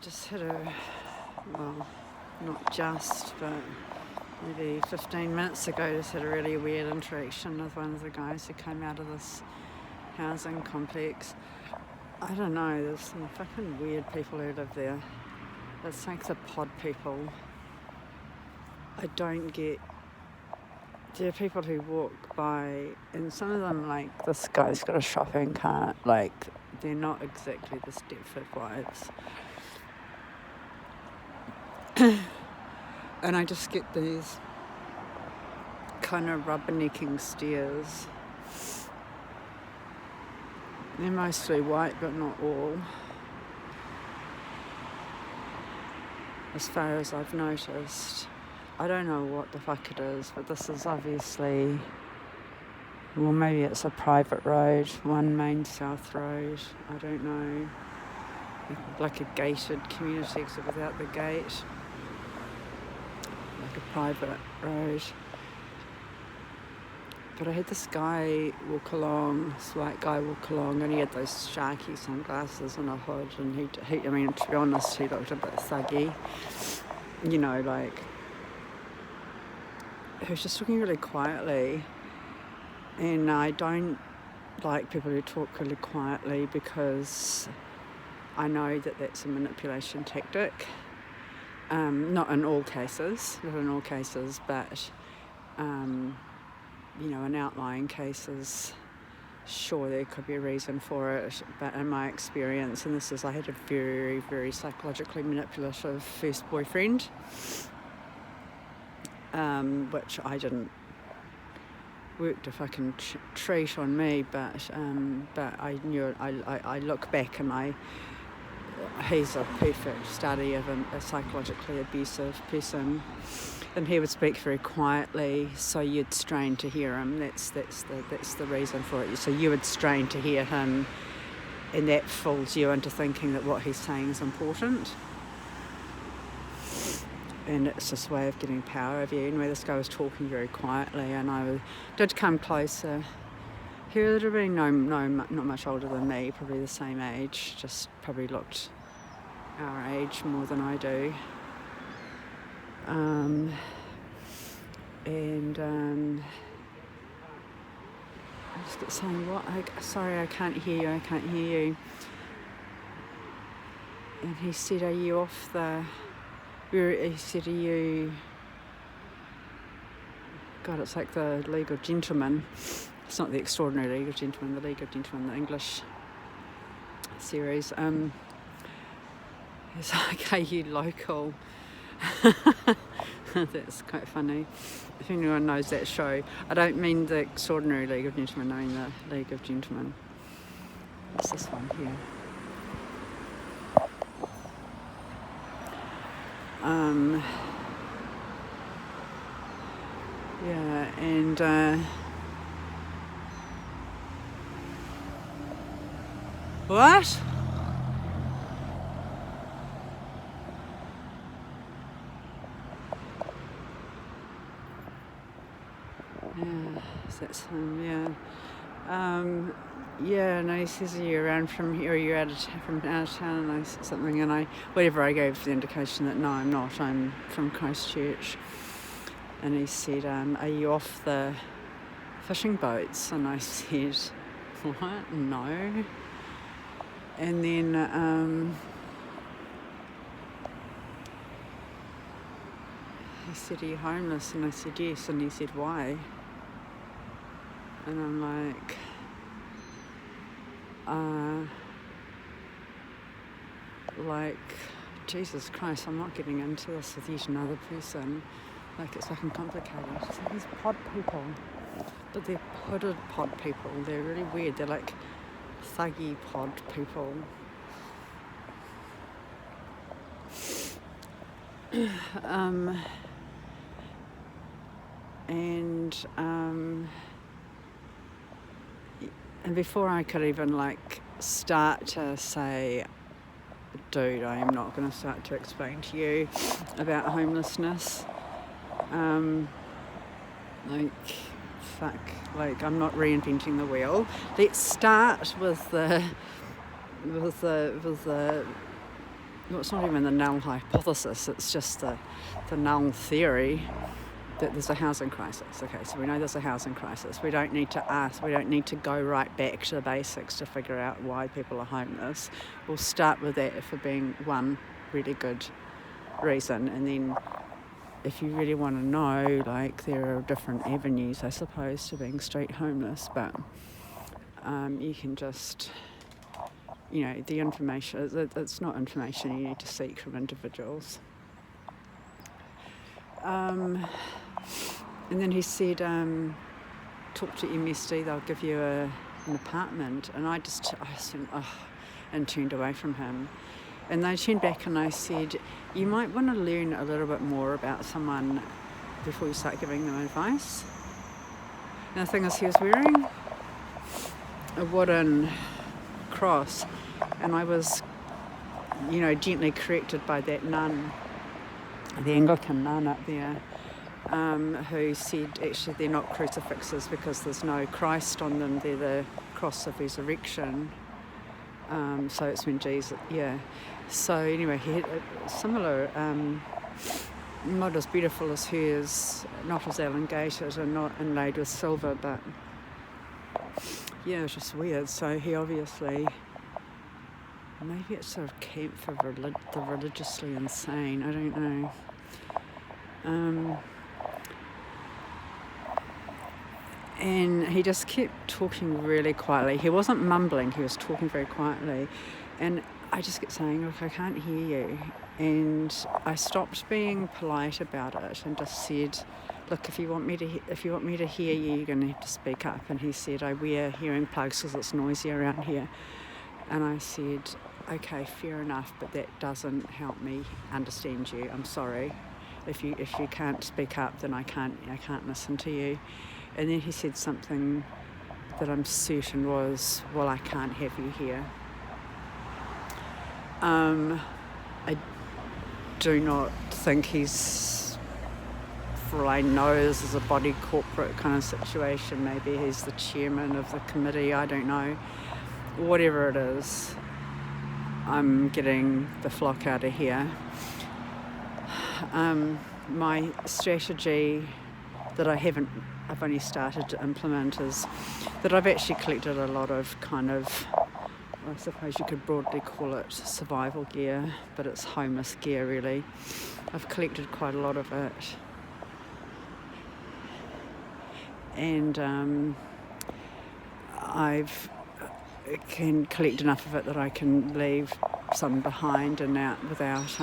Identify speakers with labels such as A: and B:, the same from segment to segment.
A: Just had well, not just, but maybe 15 minutes ago, just had a really weird interaction with one of the guys who came out of this housing complex. I don't know, there's some fucking weird people who live there. It's like the pod people. I don't get. There are people who walk by, and some of them, like, this guy's got a shopping cart, like, they're not exactly the Stepford wives. And I just get these kind of rubbernecking stares. They're mostly white, but not all. As far as I've noticed. I don't know what the fuck it is, but this is obviously, well, maybe it's a private road, one main south road, I don't know. Like a gated community, except without the gate. Like a private road. But I had this guy walk along, this white guy walk along, and he had those sharky sunglasses and a hood, and he I mean, to be honest, he looked a bit thuggy. You know, like, he was just talking really quietly, and I don't like people who talk really quietly because I know that that's a manipulation tactic. Not in all cases, but you know, in outlying cases, sure, there could be a reason for it, but in my experience, and this is, I had a very, very psychologically manipulative first boyfriend, which I didn't work to fucking treat on me, but I knew it. I look back and he's a perfect study of a psychologically abusive person, and he would speak very quietly, so you'd strain to hear him. That's the reason for it. So you would strain to hear him, and that fools you into thinking that what he's saying is important. And it's just a way of getting power of you. And where this guy was talking very quietly, and I did come closer. He would have been not much older than me, probably the same age, just probably looked our age more than I do. I just got saying, sorry, I can't hear you. And he said, are you off the... He said, are you... God, it's like the League of Gentlemen. It's not the Extraordinary League of Gentlemen, the League of Gentlemen, the English series. It's like, are you local? That's quite funny. If anyone knows that show, I don't mean the Extraordinary League of Gentlemen, I mean the League of Gentlemen. What's this one here? Yeah, and what? Yeah, that's him, yeah. Yeah, no, he says, are you around from here, or you're from out of town, and I said something, and whatever I gave the indication that no, I'm not, I'm from Christchurch. And he said, are you off the fishing boats? And I said, what? No. And then he said, are you homeless? And I said, yes. And he said, why? And I'm like, Jesus Christ, I'm not getting into this with yet another person. Like, it's fucking complicated. So these pod people, but they're hooded pod people. They're really weird. They're like thuggy pod people. And before I could even start to say, dude, I am not going to start to explain to you about homelessness. I'm not reinventing the wheel. Let's start with the well, it's not even the null hypothesis, it's just the null theory that there's a housing crisis. Okay, so we know there's a housing crisis. We don't need to go right back to the basics to figure out why people are homeless. We'll start with that for being one really good reason, and then if you really want to know, like, there are different avenues, I suppose, to being street homeless, but you can just, the information, it's not information you need to seek from individuals. And then he said, talk to MSD, they'll give you an apartment. And I said, and turned away from him. And they turned back and I said, you might want to learn a little bit more about someone before you start giving them advice. And the thing is, he was wearing a wooden cross, and I was, gently corrected by that nun, the Anglican nun up there, who said actually they're not crucifixes because there's no Christ on them, they're the cross of resurrection. So it's when Jesus, So anyway, he had a similar, not as beautiful as hers, not as elongated and not inlaid with silver, but it was just weird. So he obviously, maybe it's sort of camp for the religiously insane, I don't know. And he just kept talking really quietly. He wasn't mumbling, he was talking very quietly. And I just kept saying, look, I can't hear you. And I stopped being polite about it and just said, look, if you want me to hear you, you're going to have to speak up. And he said, I wear hearing plugs because it's noisy around here. And I said, okay, fair enough, but that doesn't help me understand you. I'm sorry. If you can't speak up, then I can't listen to you. And then he said something that I'm certain was, well, I can't have you here. I do not think he's, for all I know, this is a body corporate kind of situation. Maybe he's the chairman of the committee, I don't know. Whatever it is, I'm getting the flock out of here. My strategy that I've only started to implement is that I've actually collected a lot of kind of, I suppose you could broadly call it survival gear, but it's homeless gear really. I've collected quite a lot of it. And I've can collect enough of it that I can leave some behind and out without,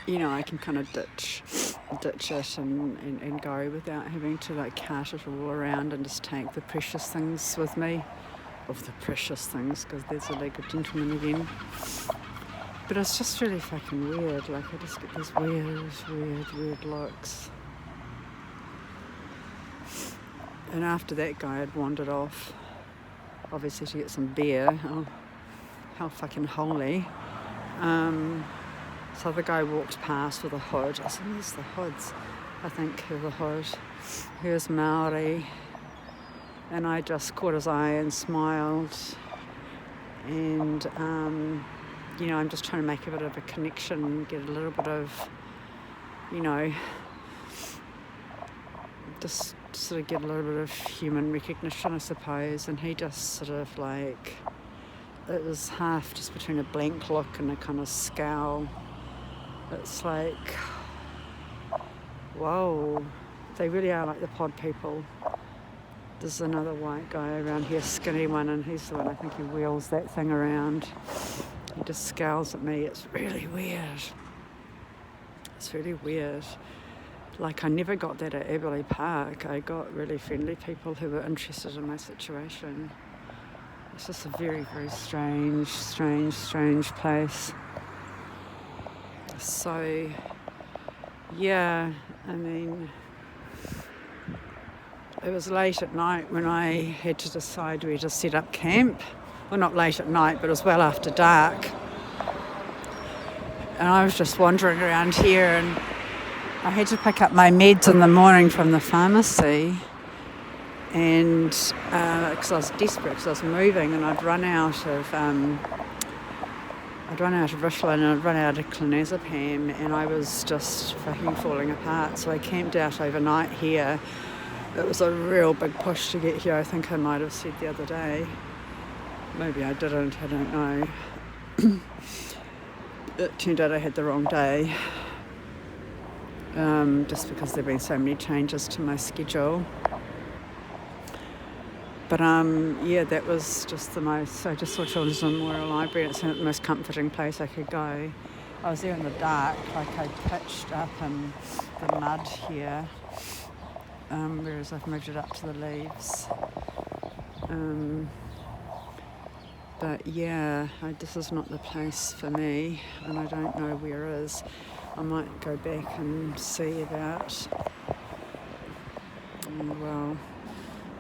A: I can kind of ditch it and go without having to like cart it all around and just take the precious things with me. Of the precious things, because there's a legal gentleman again. But it's just really fucking weird. Like, I just get these weird looks. And after that guy had wandered off, obviously to get some beer. Oh, how fucking holy. So the guy walked past with a hood. I said, where's the hoods? I think with a hood. He was Maori. And I just caught his eye and smiled. And, I'm just trying to make a bit of a connection, get a little bit of, just sort of get a little bit of human recognition, I suppose. And he just sort of like, it was half just between a blank look and a kind of scowl. It's like, whoa, they really are like the pod people. There's another white guy around here, skinny one, and he's the one, I think he wheels that thing around. He just scowls at me. It's really weird. Like, I never got that at Aberley Park. I got really friendly people who were interested in my situation. It's just a very, very strange place. So, yeah, I mean, it was late at night when I had to decide where to set up camp. Well, not late at night, but it was well after dark. And I was just wandering around here, and I had to pick up my meds in the morning from the pharmacy. And because I was desperate, because I was moving, and I'd run out of I'd run out of Richland and I'd run out of clonazepam, and I was just fucking falling apart. So I camped out overnight here. It was a real big push to get here. I think I might have said the other day. Maybe I didn't, I don't know. It turned out I had the wrong day. Just because there have been so many changes to my schedule. But yeah, that was just the most, I just saw Children's Memorial Library, and it's the most comforting place I could go. I was there in the dark, like I pitched up in the mud here, whereas I've moved it up to the leaves. But yeah, this is not the place for me, and I don't know where is. I might go back and see about, well,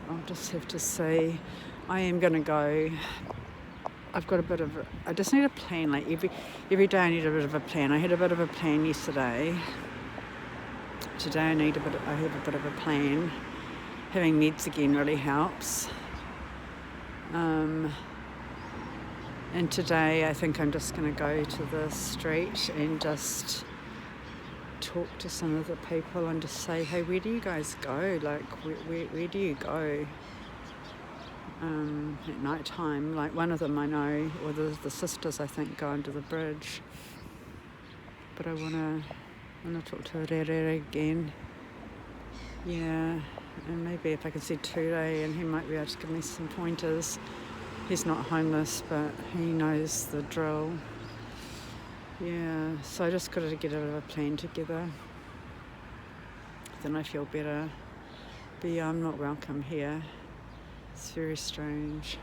A: I'll just have to see. I am going to go. I've got I just need a plan. Like every day I need a bit of a plan. I had a bit of a plan yesterday. Today I have a bit of a plan. Having meds again really helps. And today I think I'm just going to go to the street and just talk to some of the people and just say, hey, where do you guys go? Like, where do you go at night time? Like, one of them I know, or the sisters I think go under the bridge. But I want to talk to Rere again. Yeah, and maybe if I can see Ture, and he might be able to give me some pointers. He's not homeless, but he knows the drill. Yeah, so I just got to get a bit of a plan together. Then I feel better. But yeah, I'm not welcome here. It's very strange.